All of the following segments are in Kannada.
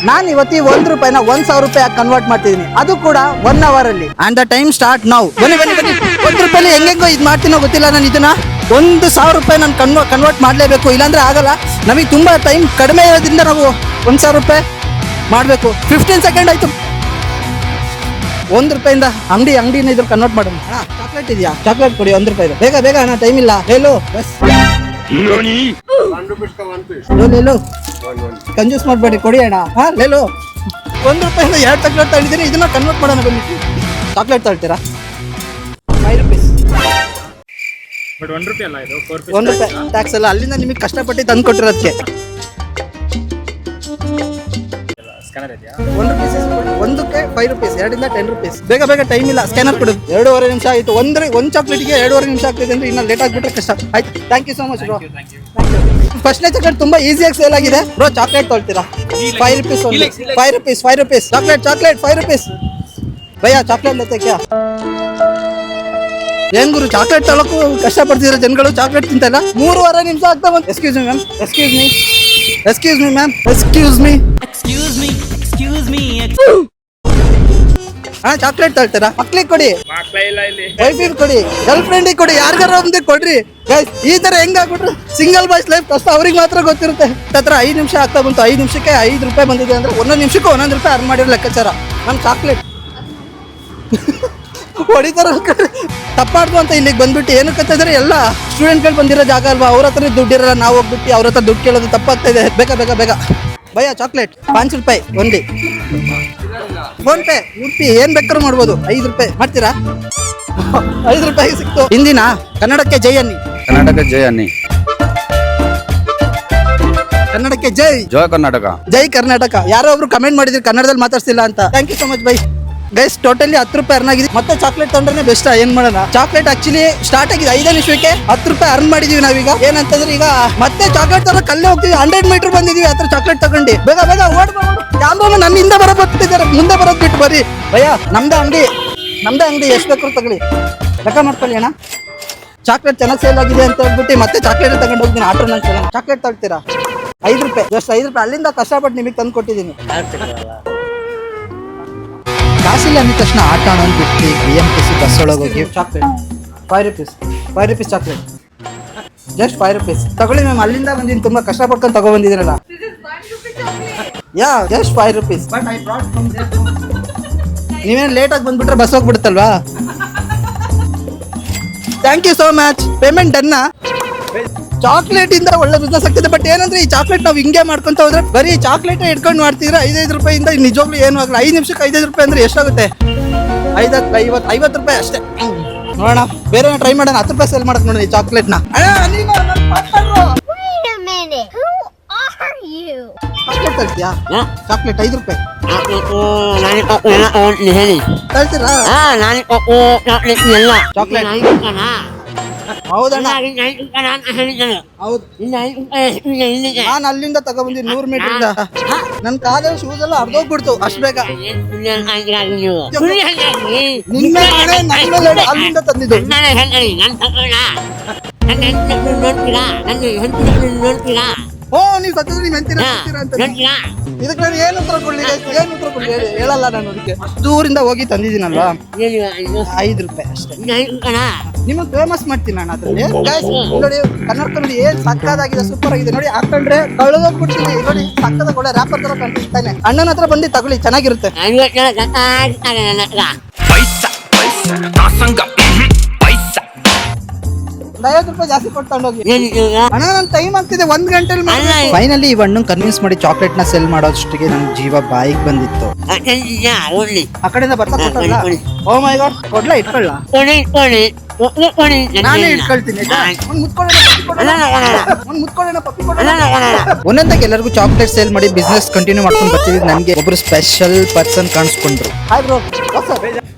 ನಾನು ಇವತ್ತಿ ₹1 ₹1,000 ಕನ್ವರ್ಟ್ ಮಾಡ್ತಿದ್ದೀನಿ, ಅದು ಕೂಡ 1 hour ಅಲ್ಲಿ. ಅಂಡ್ ದ ಟೈಮ್ ಸ್ಟಾರ್ಟ್ ನಾವು. ಬನ್ನಿ ₹1 ಹೆಂಗೆಂಗೋ ಇದು ಮಾಡ್ತೀನೋ ಗೊತ್ತಿಲ್ಲ. ನಾನು ಇದನ್ನ ₹1,000 ನಾನು ಕನ್ವರ್ಟ್ ಮಾಡಲೇಬೇಕು, ಇಲ್ಲಾಂದ್ರೆ ಆಗಲ್ಲ. ನಮಗೆ ತುಂಬಾ ಟೈಮ್ ಕಡಿಮೆ ಇರೋದ್ರಿಂದ ನಾವು ₹1,000 ಮಾಡಬೇಕು. 15 ಸೆಕೆಂಡ್ ಆಯ್ತು. ₹1 ಅಂಗಡಿನ ಇದ್ರ ಕನ್ವರ್ಟ್ ಮಾಡೋಣ. ಚಾಕ್ಲೇಟ್ ಇದೆಯಾ? ಚಾಕ್ಲೇಟ್ ಕೊಡಿ ₹1. ಬೇಗ ಅಣ್ಣ, ಟೈಮ್ ಇಲ್ಲ. ಹೇಳು ಬಸ್. ಕಂಜೂಸ್ ಮಾಡಬೇಡಿ, ಕೊಡಿ ಅಣ್ಣ. ಲೇಲು ₹1 2 ಚಾಕ್ಲೇಟ್ ತಗೊಂಡಿದ್ದೀನಿ, ಇದನ್ನ ಕನ್ವರ್ಟ್ ಮಾಡೋಣ. ಬನ್ನಿ. ಚಾಕ್ಲೇಟ್ ತಗೊಳ್ತೀರಾ? ₹5. ಬಟ್ ₹1 ಅಲ್ಲ ಇದು, ₹1 ಟ್ಯಾಕ್ಸ್ ಅಲ್ಲ, ಅಲ್ಲಿಂದ ನಿಮಗೆ ಕಷ್ಟಪಟ್ಟು ತಂದು ಕೊಟ್ಟಿರೋದಕ್ಕೆ. ಸ್ಕ್ಯಾನರ್ ಇದೆಯಾ? ₹1ಕ್ಕೆ ₹5, 2ರಿಂದ ₹10. ಬೇಗ ಟೈಮ್ ಇಲ್ಲ, ಸ್ಕ್ಯಾನರ್ ಕೊಡು. 2.5 ನಿಮಿಷ ಆಯಿತು. ಒಂದು ಚಾಕ್ಲೇಟ್ಗೆ 2.5 ನಿಮಿಷ ಆಗ್ತಿದೆ ಅಂದ್ರೆ ಇನ್ನು ಲೇಟ್ ಆಗಿಬಿಟ್ರೆ ಕಷ್ಟ ಆಯ್ತು. Thank you so much bro. ಫಸ್ಟ್ನೇ ಚಾಕ್ಲೇಟ್ ತುಂಬಾ ಈಸಿಯಾಗಿ ಸೇಲ್ ಆಗಿದೆ ಬ್ರೋ. ಚಾಕ್ಲೇಟ್ ತೊಳ್ತೀರಾ? ₹5 ಚಾಕ್ಲೇಟ್ ₹5. ಭಯ್ಯ ಚಾಕ್ಲೇಟ್ ಲತ್ತೆ ಕ್ಯಾ? ಏನ್ ಗುರು, ಚಾಕ್ಲೇಟ್ ತಗೊಳಕ್ಕೂ ಕಷ್ಟ ಪಡ್ತಿರೋ ಜನಗಳು, ಚಾಕ್ಲೇಟ್ ತಿಂತಲ್ಲ. 3.5 ನಿಮಿಷ ಆಗ್ತಾ ಬಂತು. Excuse me. ಚಾಕ್ಲೇಟ್ ತಗೊಳ್ತೀರಾ? ಮಕ್ಳಿಗೆ ಕೊಡಿ, ವೈಫಿಗೆ ಕೊಡಿ, ಗರ್ಲ್ ಫ್ರೆಂಡಿಗೆ ಕೊಡಿ, ಯಾರಿಗಾರ ಒಂದು ಕೊಡ್ರಿ ಗೈಸ್. ಈ ತರ ಹೆಂಗಾಗ್ಬಿಟ್ರು ಸಿಂಗಲ್ ಬಾಯ್ಸ್ ಲೈಫ್ ಕಷ್ಟ ಅವ್ರಿಗೆ ಮಾತ್ರ ಗೊತ್ತಿರುತ್ತೆ. ಹತ್ರ 5 ನಿಮಿಷ ಆಗ್ತಾ ಬಂತು. 5 ನಿಮಿಷಕ್ಕೆ ₹5 ಬಂದಿದೆ ಅಂದ್ರೆ ಒಂದೊಂದು ನಿಮಿಷಕ್ಕೂ ₹1 ಅರ್ನ್ ಮಾಡಿರೋ ಲೆಕ್ಕಾಚಾರ. ನಾನು ಚಾಕ್ಲೇಟ್ ಹೊಡಿತಾರ ತಪ್ಪಾಡ್ದು ಅಂತ ಇಲ್ಲಿಗೆ ಬಂದ್ಬಿಟ್ಟು ಏನಕ್ಕಂತಂದ್ರೆ ಎಲ್ಲ ಸ್ಟೂಡೆಂಟ್ಗಳು ಬಂದಿರೋ ಜಾಗ ಅಲ್ವಾ, ಅವ್ರ ಹತ್ರ ದುಡ್ಡಿರಲ್ಲ. ನಾವು ಹೋಗ್ಬಿಟ್ಟು ಅವ್ರ ಹತ್ರ ದುಡ್ಡು ಕೇಳೋದು ತಪ್ಪಾಗ್ತಾ ಇದೆ. ಬೇಗ ಭಯ್ಯ ಚಾಕ್ಲೇಟ್ ₹5 ಒಂದೇ. ಫೋನ್ ಪೇ ಉಡುಪಿ ಏನ್ ಬೇಕಾದ್ರೂ ಮಾಡ್ಬೋದು. ₹5 ಮಾಡ್ತೀರಾ? ₹5 ಸಿಕ್ತು. ಹಿಂದಿನ ಕನ್ನಡಕ್ಕೆ ಜೈ ಅನ್ನಿ. ಕನ್ನಡಕ್ಕೆ ಜೈ. ಜೈ ಕರ್ನಾಟಕ. ಯಾರೋ ಒಬ್ರು ಕಮೆಂಟ್ ಮಾಡಿದ್ರಿ ಕನ್ನಡದಲ್ಲಿ ಮಾತಾಡ್ಸಿಲ್ಲ ಅಂತ. Thank you so much bye. Guys totally ₹10 earn ಆಗಿದೆ. ಮತ್ತೆ ಚಾಕ್ಲೇಟ್ ತೊಗೊಂಡ್ರೆ ಬೆಸ್ಟ್. ಏನ್ ಮಾಡೋಣ, ಚಾಕ್ಲೇಟ್ ಆಕ್ಚುಲಿ ಸ್ಟಾರ್ಟ್ ಆಗಿದೆ 5 ನಿಮಿಷಕ್ಕೆ ₹10 ಅರ್ನ್ ಮಾಡಿದೀವಿ ನಾವೀಗ. ಏನಂತಂದ್ರೆ ಈಗ ಮತ್ತೆ ಚಾಕ್ಲೇಟ್ ತಗೊಂಡು ಕಲ್ಲೇ ಹೋಗ್ತೀವಿ. 100 ಮೀಟರ್ ಬಂದಿದೀವಿ ಹತ್ರ ಚಾಕ್ಲೇಟ್ ತಗೊಂಡು. ಬೇಗ ಯಾರು ನನ್ನಿಂದ ಬರ್ತಿದ್ದಾರೆ, ಮುಂದೆ ಬರೋದ್ ಬಿಟ್ಟು ಬರ್ರಿ. ಭಯ್ಯ ನಮ್ದೇ ಅಂಗಡಿ ಎಷ್ಟು ಬೇಕಾದ್ರೂ ತಗೊಳ್ಳಿ, ಲೆಕ್ಕ ಮಾಡ್ಕೊಳ್ಳಿ ಅಣ್ಣ. ಚಾಕ್ಲೇಟ್ ಚೆನ್ನಾಗಿ ಸೇಲ್ ಆಗಿದೆ ಅಂತ ಹೇಳ್ಬಿಟ್ಟು ಮತ್ತೆ ಚಾಕ್ಲೇಟ್ ತಗೊಂಡು ಹೋಗ್ತೀನಿ. ಆಟೋ ನಂಗೆ ಚಾಕ್ಲೇಟ್ ತಗೊಳ್ತೀರಾ? ₹5 ಜಸ್ಟ್ ₹5. ಅಲ್ಲಿಂದ ಕಷ್ಟಪಟ್ಟು ನಿಮಗೆ ತಂದು ಕೊಟ್ಟಿದ್ದೀನಿ. ಕಾಸಿಲ್ಲ ಅಂದ ತಕ್ಷಣ ಆಟ ಅನ್ನೋದು ಬಿಟ್ಟು BMTC ಬಸ್ ಒಳಗೆ ಹೋಗಿ ಚಾಕ್ಲೇಟ್ ₹5 ಚಾಕ್ಲೇಟ್ ಜಸ್ಟ್ ₹5 ತಗೊಳ್ಳಿ ಮ್ಯಾಮ್. ಅಲ್ಲಿಂದ ಬಂದಿದ್ದೀನಿ, ತುಂಬಾ ಕಷ್ಟಪಡ್ಕೊಂಡು ತಗೊಬಂದಿದ್ದೀರಲ್ಲ. Yeah just ₹5. But I brought from there. ನೀವೇನು ಲೇಟಾಗಿ ಬಂದ್ಬಿಟ್ರೆ ಬಸ್ ಹೋಗ್ಬಿಡುತ್ತಲ್ವಾ? Thank you so much. Payment ಡನ್ನ. ಚಾಕ್ಲೇಟ್ ಇಂದ ಒಳ್ಳೆ ಬಿಸ್ನೆಸ್ ಆಗ್ತಿದೆ. ಬಟ್ ಏನಂದ್ರೆ ಈ ಚಾಕ್ಲೇಟ್ ನಾವು ಹಿಂಗೆ ಮಾಡ್ಕೊಂತ ಹೋದ್ರೆ ಬರೀ ಚಾಕ್ಲೇಟ್ ಇಟ್ಕೊಂಡು ಮಾಡ್ತಿದ್ರೆ ₹5 ನಿಜವಾಗ್ಲೂ ಏನು ಆಗಲ್ಲ. 5 ನಿಮಿಷಕ್ಕೆ ₹5 ಅಂದ್ರೆ ಎಷ್ಟಾಗುತ್ತೆ? ₹50 ಅಷ್ಟೇ. ನೋಡೋಣ, ಬೇರೆ ಟ್ರೈ ಮಾಡೋಣ. ₹10 ಸೇಲ್ ಮಾಡಕ್ ನೋಡೋಣ ಈ ಚಾಕ್ಲೇಟ್ನ. ಚಾಕ್ಲೇಟ್ ತರ್ತೀಯಾ? ಚಾಕ್ಲೇಟ್ ₹5 ತರ್ತೀರಾ? ಚಾಕ್ಲೇಟ್ ಹೌದಣ್ಣ, ಹೌದು. ನಾನು ಅಲ್ಲಿಂದ ತಗೊಬಂದಿದ್ದು 100 ಮೀಟರ್. ನನ್ನ ಕಾಲಲ್ಲಿ ಶೂಸ್ ಎಲ್ಲ ಅರ್ಧೋಗ್ಬಿಡ್ತು ಅಷ್ಟು ಬೇಗ. ಅಲ್ಲಿಂದ ತಂದಿದ್ದು. ಓ ನೀವು ಸತ್ತಿದ್ರೆ ನೀವು ಎಂತೀರಾ ಅಂತ ಇದಕ್ಕೆ ನಾನು ಏನು ಉತ್ತರ ಕೊಡ್ಲಿ? ಹೇಳಲ್ಲ ನಾನು. ಅದಕ್ಕೆ ದೂರಿಂದ ಹೋಗಿ ತಂದಿದ್ದೀನಲ್ವಾ, ₹5 ಅಷ್ಟೇ. ನಿಮಗೆ ಫೇಮಸ್ ಮಾಡ್ತೀನಿ ನಾನು ಅದ್ರಲ್ಲಿ. ನೋಡಿ ಕನ್ನಡದಲ್ಲಿ ಏನ್ ಸಕ್ಕದಾಗಿದೆ, ಸೂಪರ್ ಆಗಿದೆ. ನೋಡಿ ಹಾಕೊಂಡ್ರೆ ಕಳೆದೋಗ್ಬಿಡ್ತೀನಿ. ನೋಡಿ ಸಕ್ಕದಾಗ ಒಳ್ಳೆ ರ್ಯಾಪರ್ ತರ ಕಾಣ್ತಾನೆ. ಅಣ್ಣನ ಹತ್ರ ಬಂದು ತಗೊಳ್ಳಿ, ಚೆನ್ನಾಗಿರುತ್ತೆ. ₹50 ಜಾಸ್ತಿ ಕೊಡ್ತೊಂಡೋಗಿ ಅಣ್ಣ. ನನ್ನ ಟೈಮ್ ಆಗ್ತಿದೆ, 1 ಗಂಟೆಲಿ. ಫೈನಲಿ ಈ ಹಣ್ಣು ಕನ್ವಿನ್ಸ್ ಮಾಡಿ ಚಾಕ್ಲೇಟ್ ನ ಸೆಲ್ ಮಾಡೋಷ್ಟಕ್ಕೆ ನನ್ ಜೀವ ಬಾಯಿಗೆ ಬಂದಿತ್ತು. ಆ ಕಡೆಯಿಂದ ಬರ್ತಾ ಕೊಟ್ಟಲ್ಲ. ಓ ಮೈ ಗಾಡ್, ಕೊಡ್ಲಾ? ಇಟ್ಕೊಳ್ಳ? ನಾನೇ ಇಟ್ಕೊಳ್ತೀನಿ. ಒಂದೊಂದಾಗಿ ಎಲ್ಲರಿಗೂ ಚಾಕ್ಲೇಟ್ ಸೇಲ್ ಮಾಡಿ ಬಿಸ್ನೆಸ್ ಕಂಟಿನ್ಯೂ ಮಾಡ್ಕೊಂಡು ಬರ್ತಿದ್ವಿ. ನನಗೆ ಒಬ್ರು ಸ್ಪೆಷಲ್ ಪರ್ಸನ್ ಕಾಣಿಸ್ಕೊಂಡ್ರು. Hi bro,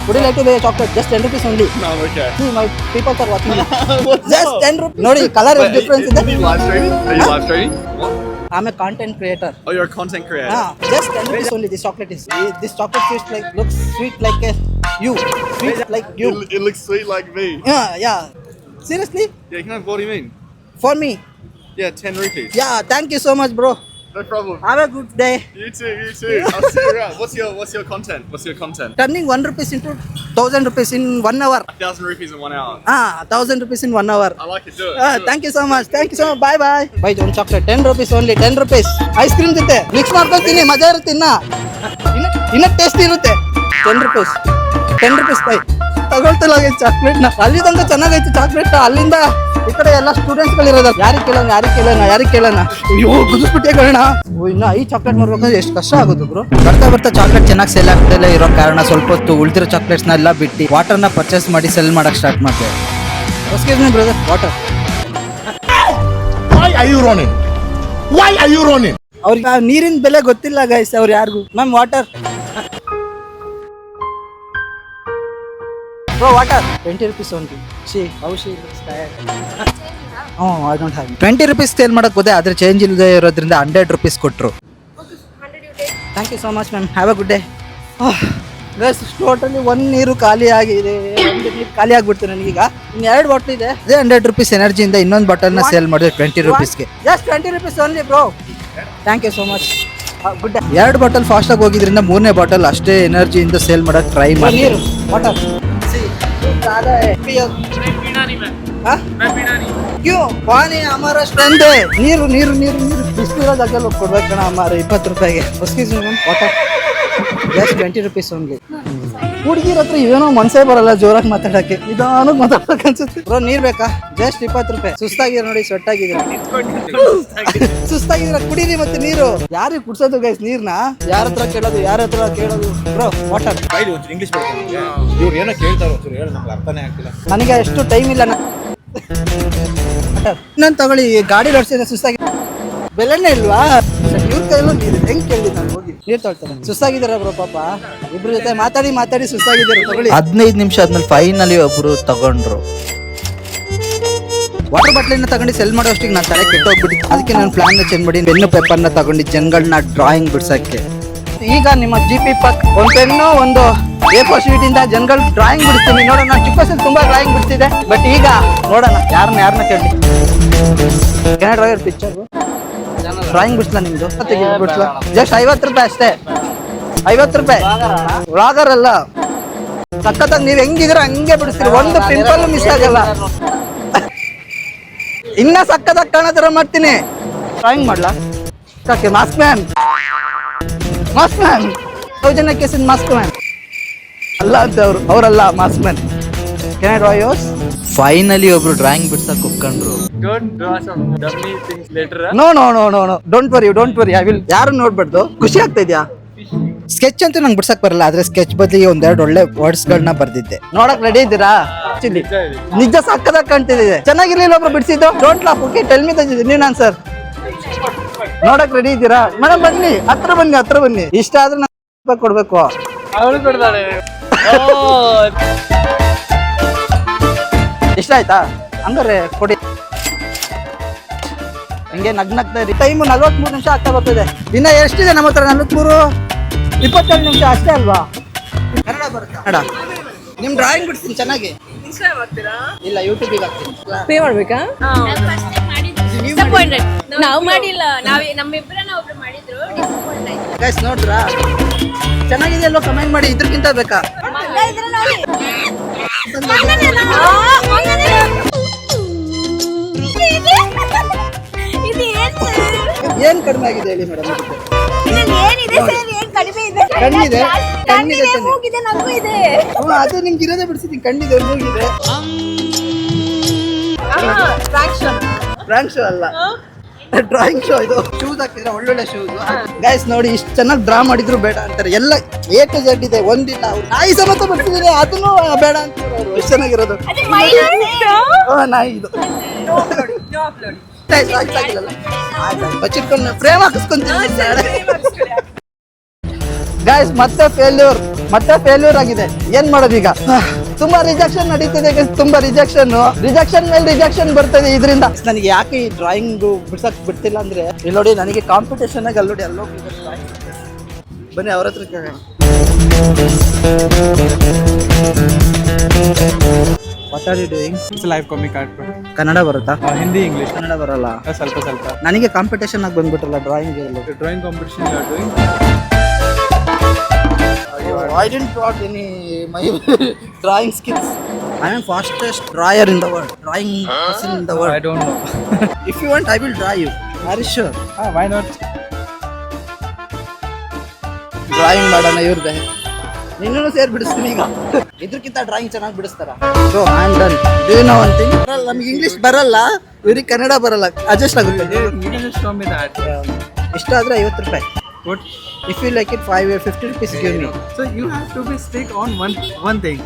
would you like to buy a chocolate? Just ₹10 only. No, okay. See, my people are watching me. Just ₹10. Nodi, color is difference in Are you live streaming? Live streaming? What? I'm a content creator. Oh, you're a content creator. Just ₹10 only. This chocolate tastes like, looks sweet like you. Sweet like you. It looks sweet like me. Yeah. Seriously? Yeah, what do you mean? For me? Yeah, ₹10. Yeah, thank you so much, bro. No problem. Have a good day. You too. You too. I'll see you around. What's your content? What's your content? Turning 1 rupees into 1,000 rupees in 1 hour. 1,000 rupees in 1 hour. 1,000 rupees in 1 hour. I like it. Do it. Thank you so much. Bye bye. Bye, ಒಂದು chocolate 10 rupees only. 10 rupees. Ice cream ಜೊತೆ ಮಿಕ್ಸ್ ಮಾಡ್ಕೊಂಡು ತಿನ್ನಿ, ಮಜಾ ಇರುತ್ತೆ. ಇನ್ನ ಟೇಸ್ಟ್ ಇರುತ್ತೆ. 10 rupees. 10 rupees ಬೈ. ತಗೊಳ್ತಿಲ್ಲ ಚಾಕ್ಲೇಟ್ನ. ಅಲ್ಲಿ ತನಕ ಚೆನ್ನಾಗೈತೆ ಚಾಕ್ಲೇಟ್. ಅಲ್ಲಿಂದ ಈ ಕಡೆ ಎಲ್ಲ ಸ್ಟೂಡೆಂಟ್ಸ್ ಗಳಿರೋದು. ಯಾರಿಗೆ ಕೇಳೋಣ ಅಯ್ಯೋ ಗುದಿಸ್ಬಿಟ್ಟೆ ಕಣ. ಇನ್ನು 5 ಚಾಕ್ಲೇಟ್ ಮಾಡ್ಬೇಕಂದ್ರೆ ಎಷ್ಟು ಕಷ್ಟ ಆಗೋದು ಬ್ರೋ. ಬರ್ತಾ ಚಾಕ್ಲೇಟ್ ಚೆನ್ನಾಗಿ ಸೇಲ್ ಆಗ್ತಿಲ್ಲ ಇರೋ ಕಾರಣ ಸ್ವಲ್ಪ ಹೊತ್ತು ಉಳಿದಿರೋ ಚಾಕ್ಲೇಟ್ಸ್ನ ಎಲ್ಲ ಬಿಟ್ಟು ವಾಟರ್ನ ಪರ್ಚೇಸ್ ಮಾಡಿ ಸೆಲ್ ಮಾಡಕ್ ಸ್ಟಾರ್ಟ್ ಮಾಡ್ತೇವೆ. Excuse me brother, water. Why are you running? ಅವ್ರಿಗೆ ನೀರಿನ ಬೆಲೆ ಗೊತ್ತಿಲ್ಲ ಗೈಸ್, ಅವ್ರು ಯಾರಿಗೂ. Ma'am water. Bro water 20 rupees only. I don't have 20 rupees sale ಮಾಡಕ್ ಹೋದೆ, ಆದ್ರೆ ಚೇಂಜ್ ಇಲ್ಲದೆ ಇರೋದ್ರಿಂದ 100 rupees ಕೊಟ್ರು. Thank you so much ma'am, have a good day. Guys totally 1 ನೀರು ಖಾಲಿ ಆಗಿದೆ. 1 ನೀರು ಖಾಲಿ ಆಗ್ಬಿಡ್ತು ನನಗೀಗ. ಇನ್ನು 2 ಬಾಟಲ್ ಇದೆ. ಅದೇ 100 rupees ಎನರ್ಜಿಯಿಂದ ಇನ್ನೊಂದು ಬಾಟಲ್ನ ಸೇಲ್ ಮಾಡಿದೆ 20 rupeesಗೆ. ಜಸ್ಟ್ 20 rupees only ಬ್ರೋ. Thank you so much, good day. 2 bottle ಫಾಸ್ಟಾಗಿ ಹೋಗಿದ್ರಿಂದ 3ನೇ ಬಾಟಲ್ ಅಷ್ಟೇ ಎನರ್ಜಿಯಿಂದ ಸೇಲ್ ಮಾಡಕ್ಕೆ ಟ್ರೈ ಮಾಡಿ. ನೀರು ವಾಟರ್ क्यों पानी हमारा स्ट्रेंथ है. ನೀರು ಬಿಸಿಲಿರೋ ಜಾಗದಲ್ಲಿ ಕೊಡ್ಬೇಕಣ್ಣ ಅಮ್ಮಾರ 20 ರೂಪಾಯಿಗೆ. Water just 20 rupees only. ಹುಡುಗಿರ ಹತ್ರ ಇವೇನೋ ಮನ್ಸೇ ಬರಲ್ಲ ಜೋರಾಗಿ ಮಾತಾಡಕ್ಕೆ, ನಿಧಾನಕ್ಕೆ ಮಾತಾಡಕ್ ಅನ್ಸುತ್ತೆ. ಬ್ರೋ ನೀರ್ ಬೇಕಾ? ಜಸ್ಟ್ 20 ರೂಪಾಯಿ. ಸುಸ್ತಾಗಿರ ನೋಡಿ, ಸ್ವೆಟ್ ಆಗಿದ್ರೆ ಸುಸ್ತಾಗಿದ್ರೆ ಕುಡೀರಿ ಮತ್ತೆ ನೀರು. ಯಾರಿಗೆ ಕುಡ್ಸೋದು ಗೈಸ್ ನೀರ್ನ? ಯಾರ ಹತ್ರ ಕೇಳೋದು ಬ್ರೋ. ವಾಟರ್ ಇಂಗ್ಲಿಷ್ ಇವ್ರು ಏನೋ ಕೇಳ್ತಾರೋ ಹೇಳಿ, ನಮ್ಗೆ ಅರ್ಥನೇ ಆಗ್ತಿಲ್ಲ. ನನಗೆ ಅಷ್ಟು ಟೈಮ್ ಇಲ್ಲ. ನಾನು ತಗೊಳ್ಳಿ, ಗಾಡಿ ಓಡಿಸಿದ್ರೆ ಸುಸ್ತಾಗಿ ಬೆಲೆನೇ ಇಲ್ವಾ? ಇವ್ರ ಕೈಯಲ್ಲೂ ನೀರು ಹೆಂಗ್ ಕೇಳಿ ನಾನು ಹೋಗಿ ನೀರು ತೊಳ್ತಾರೆ. ಸುಸ್ತಾಗಿದಾರ ಬ್ರೋ ಪಾಪ. ಇಬ್ರ ಜೊತೆ ಮಾತಾಡಿ ಸುಸ್ತಾಗಿದ್ದಾರೆ. ತಗೊಳ್ಳಿ. 15 ನಿಮಿಷ ಆದ್ಮೇಲೆ ಫೈನಲಿ ಒಬ್ರು ತಗೊಂಡ್ರು. ವಾಟರ್ ಬಾಟ್ಲಿನ ತಗೊಂಡು ಸೆಲ್ ಮಾಡೋ ಅಷ್ಟಿಗೆ ನಾನು ತಲೆ ಕೆಟ್ಟೋಗ್ಬಿಟ್ಟಿತ್ತು. ಅದಕ್ಕೆ ನಾನು ಪ್ಲಾನ್ ಚೇಂಜ್ ಮಾಡಿ ಪೆನ್ನು ಪೇಪರ್ನ ತಗೊಂಡು ಜನಗಳನ್ನ ಡ್ರಾಯಿಂಗ್ ಬಿಡ್ಸಕ್ಕೆ. ಈಗ ನಿಮ್ಮ GP ಪಕ್ ಒಂದು ಪೆನ್ನು ಒಂದು A4 ಶೀಟ್ ಇಂದ ಜನಗಳು ಡ್ರಾಯಿಂಗ್ ಬಿಡಿಸ್ತೀನಿ. ನೋಡೋಣ, ನಾನು ಚಿಕ್ಕ ವಯಸ್ಸಲ್ಲಿ ತುಂಬಾ ಡ್ರಾಯಿಂಗ್ ಬಿಡ್ತಿದ್ದೆ, ಬಟ್ ಈಗ ನೋಡೋಣ ಯಾರನ್ನ ಕೇಳಿ. ಡ್ರಾಯರ್ ಪಿಕ್ಚರ್ ಡ್ರಾಯಿಂಗ್ ಬಿಡ್ಸಲ್ಲ ನಿಮ್ದು? ಬಿಡ್ಸಲ್ಲ. ಜಸ್ಟ್ 50 ರೂಪಾಯಿ ಅಷ್ಟೇ. 50 ರೂಪಾಯಿ. ವ್ಲಾಗರ್ ಅಲ್ಲ, ಸಖತ್ತಾಗಿ ನೀವು ಹೆಂಗಿದ್ರೆ ಹಂಗೆ ಬಿಡಿಸ್ತೀರಿ. ಒಂದು ಪಿಂಪಲ್ ಮಿಸ್ ಆಗಲ್ಲ. ಇನ್ನ ಸಖತ್ತಾಗಿ ಕಾಣೋ ಥರ ಮಾಡ್ತೀನಿ. ಡ್ರಾಯಿಂಗ್ ಮಾಡ್ಲಾ? ಸಾಕೆ. ಮಾಸ್ಕ್ ಮ್ಯಾನ್ ಸೌಜನ್ಯ ಕೇಸಿನ ಮಾಸ್ಕ್ ಮ್ಯಾನ್ ಅಲ್ಲ ಅಂತ ಅವರಲ್ಲ mask man. Can I draw yours? Finally ಒಬ್ರು ಡ್ರಾಯಿಂಗ್ ಬಿಡ್ಸಕ್ ಒಪ್ಕೊಂಡ್ರು. Don't draw some dummy things later. No don't worry I will. ಯಾರು ನೋಡ್ಬಾರ್ದು. ಖುಷಿ ಆಗ್ತಾ ಇದೆಯಾ? ಸ್ಕೆಚ್ ಅಂತೂ ನಂಗೆ ಬಿಡ್ಸಕ್ ಬರಲ್ಲ, ಆದ್ರೆ ಸ್ಕೆಚ್ ಬದಲಿಗೆ 2 ಒಳ್ಳೆ ವರ್ಡ್ಸ್ ಗಳನ್ನ ಬರ್ದಿದ್ದೆ. ನೋಡಕ್ ರೆಡಿ ಇದ್ದೀರಾ? ನಿಜ ಸಕ್ಕದಾಗಿ ಕಾಣ್ತಿದೆ. ಚೆನ್ನಾಗಿರ್ಲಿಲ್ಲ ಒಬ್ರು ಬಿಡಿಸಿದ್ದು. Don't laugh. Okay, tell me the new answer. ನೋಡಕ್ ರೆಡಿ ಇದ್ದೀರಾ ಮೇಡಮ್? ಬನ್ನಿ, ಹತ್ರ ಬನ್ನಿ. ಇಷ್ಟ ಆದ್ರೆ ನಾನು ಕೊಡ್ಬೇಕು. ಅವಳು ಕೊಡ್ತಾಳೆ. ಇಷ್ಟ ಆಯ್ತಾ? ಹಂಗಾರೆ ಕೊಡಿ. ಹಂಗೆ ನಗ್ನಗ್ತಾ ಇರಿ. ಟೈಮು 43 ನಿಮಿಷ ಆಗ್ತಾ ಬರ್ತಿದೆ. ಇನ್ನ ಎಷ್ಟಿದೆ ನಮ್ಮ ಹತ್ರ? 22 ನಿಮಿಷ ಅಷ್ಟೇ ಅಲ್ವಾ? ಕನ್ನಡ ಬರುತ್ತಾ? ಕನ್ನಡ ನಿಮ್ ಡ್ರಾಯಿಂಗ್ ಬಿಡ್ತೀನಿ ಚೆನ್ನಾಗಿ. ಇಲ್ಲ, ಯೂಟ್ಯೂಬಿಗೆ ಹಾಕ್ತೀನಿ. ಪೇ ಮಾಡ್ಬೇಕಾ? ಡಿಸಪಾಯಿಂಟೆಡ್. ನಾವು ಮಾಡಿಲ್ಲ, ನಮ್ಮಿಬ್ಬರನ್ನ ಒಬ್ರು ಮಾಡಿದ್ರು. ಡಿಸಪಾಯಿಂಟ್ ಆಯ್ತು. ಗೈಸ್ ನೋಡ್ರಾ? ಚೆನ್ನಾಗಿದೆ ಅಲ್ವಾ? ಕಮೆಂಟ್ ಮಾಡಿ. ಇದ್ರಕ್ಕಿಂತ ಬೇಕಾ? ಏನ್ ಕಡಿಮೆ ಆಗಿದೆ ಹೇಳಿ ಮೇಡಮ್? ಅದೇ ನಿಮ್ಗೆ ಇರೋದೇ ಬಿಡಿಸಿದ್ದೀನಿ. ಕಣ್ಣಿದೆ, ಮೂಗಿದೆ. ಫ್ರಾಂಕ್ ಶೋ ಅಲ್ಲ, ಡ್ರಾಯಿಂಗ್ ಶೋ ಇದು. ಶೂಸ್ ಹಾಕಿದ್ರೆ ಒಳ್ಳೊಳ್ಳೆ ಶೂಸ್. ಗೈಸ್ ನೋಡಿ, ಇಷ್ಟು ಚೆನ್ನಾಗಿ ಡ್ರಾ ಮಾಡಿದ್ರು ಬೇಡ ಅಂತಾರೆ. ಎಲ್ಲ A to Z ಇದೆ, ಒಂದಿಲ್ಲ. ಅವ್ರು ನಾಯಿ ಸಮೇತ ಬರ್ತಿದ್ದಾರೆ, ಅದನ್ನು ಬೇಡ ಅಂತಾರೆ ಅವರು. ಎಷ್ಟು ಚೆನ್ನಾಗಿರೋದು ನಾಯಿ ಇದು. ಬಚ್ಚಿಟ್ಕೊಂಡು ಫ್ರೇಮ್ ಹಾಕಿಸ್ಕೊಂತೀನಿ. ಗೈಸ್ ಮತ್ತೆ ಫೇಲ್ಯೂರ್ ಆಗಿದೆ. ಏನ್ ಮಾಡೋದೀಗ? ತುಂಬಾ ರಿಜೆಕ್ಷನ್ ನಡೀತಿದೆ. ತುಂಬಾ ರಿಜೆಕ್ಷನ್ ಮೇಲೆ ರಿಜೆಕ್ಷನ್ ಬರ್ತದೆ ಇದರಿಂದ. ನನಗೆ ಯಾಕೆ ಈ ಡ್ರಾಯಿಂಗ್ ಬಿಡ್ಸಕ್ ಬಿಡ್ತಿಲ್ಲ ಅಂದ್ರೆ, ಇಲ್ಲಿ ನೋಡಿ, ನನಗೆ ಕಾಂಪಿಟೇಷನ್ ಆಗಿ ಅಲ್ಲೋಡಿ ಬನ್ನಿ ಅವ್ರ ಹತ್ರ ಕೇಳೋಣ. What are you doing? It's a live comic art, bro. Kannada ಬರುತ್ತಾ? Hindi, English. ಕನ್ನಡ ಬರಲ್ಲ. ಸ್ವಲ್ಪ. ನನಗೆ ಕಾಂಪಿಟೇಷನ್ ಆಗಿ ಬಂದ್ಬಿಟ್ರಲ್ಲ ಡ್ರಾಯಿಂಗ್ ಎಲ್ಲ. The drawing competition you are doing? I didn't brought any my drawing skills. I am fastest drawer in the world. Drawing person in the world. I don't know. If you want, I will draw you. Are you sure? Why not? Drawing ಮಾಡೋಣ ಇವ್ರದ್ದೆ. ನಿನ್ನೂ ಸೇರಿ ಬಿಡಿಸ್ತೀನಿ ಈಗ. ಇದ್ರಕ್ಕಿಂತ ಡ್ರಾಯಿಂಗ್ ಚೆನ್ನಾಗಿ ಬಿಡಿಸ್ತಾರ. So I am done. Do you know one thing? ನಮ್ಗೆ ಇಂಗ್ಲಿಷ್ ಬರಲ್ಲ, ಇವ್ರಿಗೆ ಕನ್ನಡ ಬರಲ್ಲ. ಅಡ್ಜಸ್ಟ್ ಆಗುತ್ತೆ. You can just show me that. ಇಷ್ಟ ಆದರೆ 50 ರೂಪಾಯಿ. What? If you like it 50 rupees give me. So you have to be stick on one thing.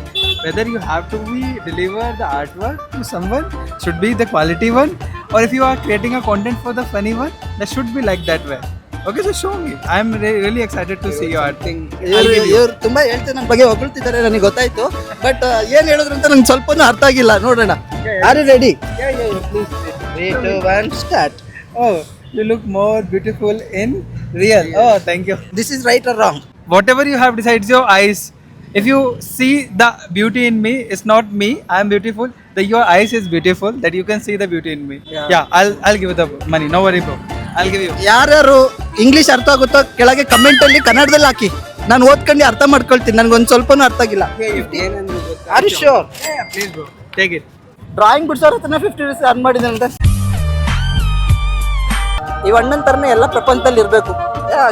Whether you have to be deliver the artwork to someone should be the quality one, or if you are creating a content for the funny one, that should be like that way. Okay, so show me. I am really excited to see your art thing. ಇವ್ರು ತುಂಬಾ ಹೇಳ್ತಾರೆ ನನ್ನ ಬಗ್ಗೆ ಹೊಗಳ್ತಿದ್ದಾರೆ, ನನಗೆ ಗೊತ್ತಾಯ್ತು. ಬಟ್ ಏನ್ ಹೇಳಿದ್ರು ಅಂತ ನಂಗೆ ಸ್ವಲ್ಪನೂ ಅರ್ಥ ಆಗಿಲ್ಲ. ನೋಡೋಣ. Are you ready? Please. 3, 2, 1 start. Oh, you look more beautiful in real. Oh, thank you. This is right or wrong? Whatever you have decides your eyes. If you see the beauty in me, it's not me. I am beautiful. Your eyes is beautiful. That you can see the beauty in me. Yeah, I'll give you the money. No worry, bro. I'll give you. ಯಾರ್ಯಾರು ಇಂಗ್ಲಿಷ್ ಅರ್ಥ ಆಗುತ್ತೋ ಕೆಳಗೆ ಕಮೆಂಟ್ ಅಲ್ಲಿ ಕನ್ನಡದಲ್ಲಿ ಹಾಕಿ. ನಾನು ಓದ್ಕೊಂಡು ಅರ್ಥ ಮಾಡ್ಕೊಳ್ತೀನಿ. ನನಗೊಂದು ಸ್ವಲ್ಪನೂ ಅರ್ಥ ಆಗಿಲ್ಲ. Are you sure? Yeah, please, bro. Take it. Drawing ಬಿಡ್ಸೋರ ಹತ್ರನೇ 50 rupees ಅರ್ನ್ ಮಾಡಿದಂತೆ. ಇವ್ ಅಣ್ಣನ ತರನೇ ಎಲ್ಲ ಪ್ರಪಂಚದಲ್ಲಿ ಇರಬೇಕು.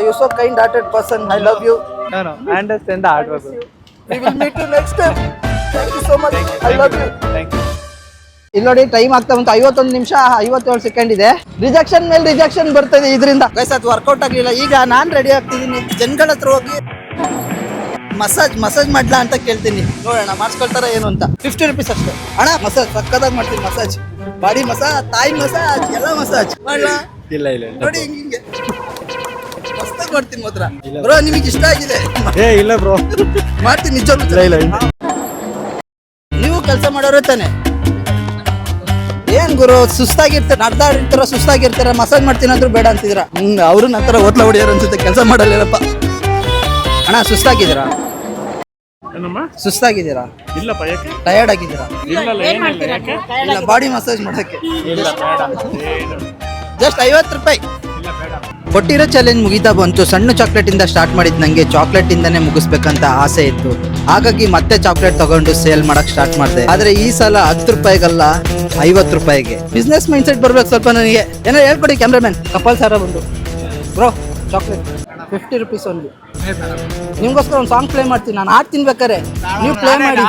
You so kind hearted person. I love you. No. I understand the artwork. We will meet you next time. Thank you so much. I love you. Thank you. ಇಲ್ಲಿ ನೋಡಿ ಟೈಮ್ ಆಗ್ತಾ ಬಂತು. 51 ನಿಮಿಷ 57 ಸೆಕೆಂಡ್ ಇದೆ. ರಿಜೆಕ್ಷನ್ ಮೇಲೆ ರಿಜೆಕ್ಷನ್ ಬರ್ತದೆ ಇದರಿಂದ. ಗೈಸ್ ಅದು ವರ್ಕೌಟ್ ಆಗಲಿಲ್ಲ. ಈಗ ನಾನು ರೆಡಿ ಆಗ್ತಿದ್ದೀನಿ. ಜನಗಳ ಹತ್ರ ಹೋಗಿ ಮಸಾಜ್ ಮಾಡ್ಲಾ ಅಂತ ಕೇಳ್ತೀನಿ. ನೋಡೋಣ ಮಾಡಿಸ್ಕೊಳ್ತಾರ ಏನು ಅಂತ. 50 rupees ಅಷ್ಟೇ. ಅಣ್ಣ ಮಸಾಜ್ ಸಕ್ಕದಾಗಿ ಮಾಡ್ತೀನಿ. ಮಸಾಜ್, ಬಾಡಿ ಮಸಾಜ್, ತಾಯಿ ಮಸಾಜ್, ಎಲ್ಲ ಮಸಾಜ್ ಮಾಡ್ಲಾ? ಇಲ್ಲ ನೋಡಿ ಹಿಂಗೆ ಮಸ್ತಾಗಿ ಮಾಡ್ತೀನಿ ಮಾತ್ರ. ಬ್ರೋ ನಿಮಗೆ ಇಷ್ಟ ಆಗಿದೆ? ಇಲ್ಲ ಬ್ರೋ, ಮಾಡ್ತೀನಿ ನಿಜವಾಗ್ಲೂ. ಇಲ್ಲ. ನೀವು ಕೆಲಸ ಮಾಡೋರೇ ತಾನೆ? ಏನ್ ಗುರು ಸುಸ್ತಾಗಿರ್ತಾರೆ, ನಡ್ದಾಡಿರ್ತಾರ, ಸುಸ್ತಾಗಿರ್ತಾರ, ಮಸಾಜ್ ಮಾಡ್ತೀನಿ ಅಂದ್ರೂ ಬೇಡ ಅಂತಿದ್ರ. ಅವರು ನಂತರ ಓದ್ಲ ಹೊಡಿಯೋರು ಅನ್ಸುತ್ತೆ. ಕೆಲಸ ಮಾಡಲ್ಲಪ್ಪ. ಅಣ್ಣ ಸುಸ್ತಾಗಿದ್ದೀರಾ? ಸುಸ್ತಾಗಿದ್ದೀರಾ? ಇಲ್ಲಪ್ಪ, ಯಾಕೆ? ಟಯರ್ಡ್ ಆಗಿದ್ದೀರಾ? ಇಲ್ಲ, ಬಾಡಿ ಮಸಾಜ್ ಮಾಡಕ್ಕೆ ಜಸ್ಟ್ 50 ರೂಪಾಯಿ. ಕೊಟ್ಟಿರೋ ಚಾಲೆಂಜ್ ಮುಗಿತಾ ಬಂತು. ಸಣ್ಣ ಚಾಕ್ಲೇಟ್ ಇಂದ ಸ್ಟಾರ್ಟ್ ಮಾಡಿದ್ ನಂಗೆ ಚಾಕ್ಲೇಟ್ ಇಂದಾನೆ ಮುಗಿಸ್ಬೇಕಂತ ಆಸೆ ಇತ್ತು. ಹಾಗಾಗಿ ಮತ್ತೆ ಚಾಕ್ಲೇಟ್ ತಗೊಂಡು ಸೇಲ್ ಮಾಡಕ್ ಸ್ಟಾರ್ಟ್ ಮಾಡಿದೆ. ಆದ್ರೆ ಈ ಸಲ 10 ರೂಪಾಯಿಗಲ್ಲ 50 ರೂಪಾಯಿಗೆ. ಬಿಸ್ನೆಸ್ ಮೈಂಡ್ ಸೆಟ್ ಬರ್ಬೇಕು ಸ್ವಲ್ಪ ನನಗೆ. ಏನೋ ಹೇಳ್ಕೊಡಿ ಕ್ಯಾಮ್ರಾಮನ್. ಕಪಲ್ ಸಾರ ಬಂದು ಬ್ರೋ ಚಾಕ್ಲೇಟ್ 50 rupees ಓನ್ಲಿ. ನಿಮ್ಗೋಸ್ಕರ ಒಂದು ಸಾಂಗ್ ಪ್ಲೇ ಮಾಡ್ತೀನಿ. ನಾನು ಹಾಡ್ತೀನಿ ಬೇಕಾರೆ ನೀವು ಪ್ಲೇ ಮಾಡಿ.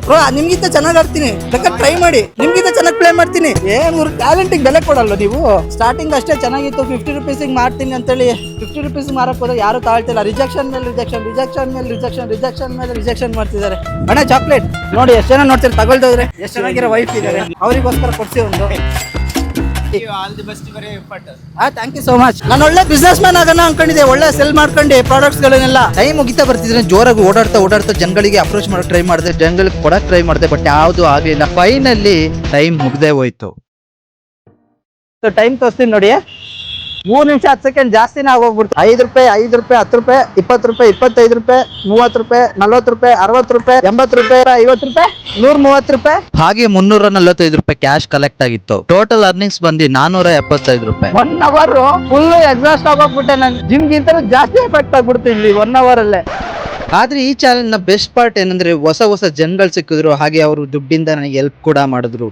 ಬ್ರೋ ನಿಮ್ಗಿಂತ ಚೆನ್ನಾಗಿ ಆಡ್ತೀನಿ, ಬೇಕಾದ್ರೆ ಟ್ರೈ ಮಾಡಿ. ನಿಮ್ಗಿಂತ ಚೆನ್ನಾಗಿ ಪ್ಲೇ ಮಾಡ್ತೀನಿ. ಏನ್ ಇವ್ರ ಟ್ಯಾಲೆಂಟಿಗೆ ಬೆಲೆ ಕೊಡಲ್ಲ ನೀವು? ಸ್ಟಾರ್ಟಿಂಗ್ ಅಷ್ಟೇ ಚೆನ್ನಾಗಿತ್ತು. 50 rupees ಮಾಡ್ತೀನಿ ಅಂತೇಳಿ 50 rupees ಮಾರಕ್ ಹೋದಾಗ ಯಾರು ತಾಳ್ತಿಲ್ಲ. ರಿಜೆಕ್ಷನ್ ಮೇಲೆ ರಿಜೆಕ್ಷನ್ ಮಾಡ್ತಿದ್ದಾರೆ. ಅಣ್ಣ ಚಾಕ್ಲೇಟ್ ನೋಡಿ ಎಷ್ಟು ಜನ ನೋಡ್ತಾರೆ, ತಗೊಳ್ದವ್ರೆ. ಎಷ್ಟು ಚೆನ್ನಾಗಿರೋ ವೈಫ್ ಇದ್ದಾರೆ, ಅವರಿಗೋಸ್ಕರ ಕೊಡ್ಸಿ ಒಂದು. Thank you so much. ನಾನು ಒಳ್ಳೆ ಬಿಸ್ನೆಸ್ ಮ್ಯಾನ್ ಆಗೋಣ ಅನ್ಕೊಂಡಿದ್ದೆ. ಒಳ್ಳೆ ಸೆಲ್ ಮಾಡ್ಕೊಂಡು ಪ್ರಾಡಕ್ಟ್ಸ್ ಗಳನ್ನೆಲ್ಲ. ಟೈಮ್ ಮುಗಿತಾ ಬರ್ತಿದ್ರೆ ಜೋರಾಗಿ ಓಡಾಡ್ತಾ ಜನಗಳಿಗೆ ಅಪ್ರೋಚ್ ಮಾಡಕ್ ಟ್ರೈ ಮಾಡಿದೆ, ಜನಗಳಿಗೆ ಕೊಡಕ್ ಟ್ರೈ ಮಾಡಿದೆ. ಬಟ್ ಯಾವ್ದು ಆಗ್ಲಿಲ್ಲ. ಫೈನಲಿ ಟೈಮ್ ಮುಗ್ದೇ ಹೋಯ್ತು. ಟೈಮ್ ತೋರಿಸ್ತೀನಿ ನೋಡಿ. 3 ನಿಮಿಷ 10 ಸೆಕೆಂಡ್ ಜಾಸ್ತಿನೇ ಆಗೋಗ್ಬಿಡ್ತು. 5 ರೂಪಾಯಿ, 10 ರೂಪಾಯಿ, 20 ರೂಪಾಯಿ, 25 ರೂಪಾಯಿ, 30 ರೂಪಾಯಿ, 40 ರೂಪಾಯಿ, 60 ರೂಪಾಯಿ, 80 ರೂಪಾಯಿ, 50 ರೂಪಾಯಿ, 130 ರೂಪಾಯಿ. ಹಾಗೆ 345 ರೂಪಾಯಿ ಕ್ಯಾಶ್ ಕಲೆಕ್ಟ್ ಆಗಿತ್ತು. ಟೋಟಲ್ ಅರ್ನಿಂಗ್ಸ್ ಬಂದು 475 ರೂಪಾಯಿ. 1 ಅವರ್ ಫುಲ್ ಎಕ್ಸಾಸ್ಟ್ ಆಗೋಗ್ಬಿಟ್ಟೆ. ನಾನು ಜಿಮ್ಗಿಂತ ಜಾಸ್ತಿ ಎಫೆಕ್ಟ್ ಆಗ್ಬಿಡ್ತು ಇಲ್ಲಿ 1 ಅವರ್ ಅಲ್ಲೇ. ಆದ್ರೆ ಈ ಚಾಲೆಂಜ್ ನ ಬೆಸ್ಟ್ ಪಾರ್ಟ್ ಏನಂದ್ರೆ ಹೊಸ ಜನಗಳು ಸಿಕ್ಕಿದ್ರು. ಹಾಗೆ ಅವರು ದುಡ್ಡಿಂದ ನನಗೆ ಹೆಲ್ಪ್ ಕೂಡ ಮಾಡಿದ್ರು.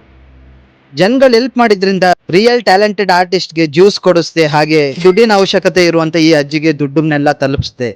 ಜನಗಳು ಹೆಲ್ಪ್ ಮಾಡಿದ್ರಿಂದ ರಿಯಲ್ ಟ್ಯಾಲೆಂಟೆಡ್ ಆರ್ಟಿಸ್ಟ್ ಗೆ ಜ್ಯೂಸ್ ಕೊಡಿಸ್ದೆ. ಹಾಗೆ ದುಡ್ಡಿನ ಅವಶ್ಯಕತೆ ಇರುವಂತ ಈ ಅಜ್ಜಿಗೆ ದುಡ್ಡನ್ನೆಲ್ಲ ತಲುಪಿಸ್ದೆ.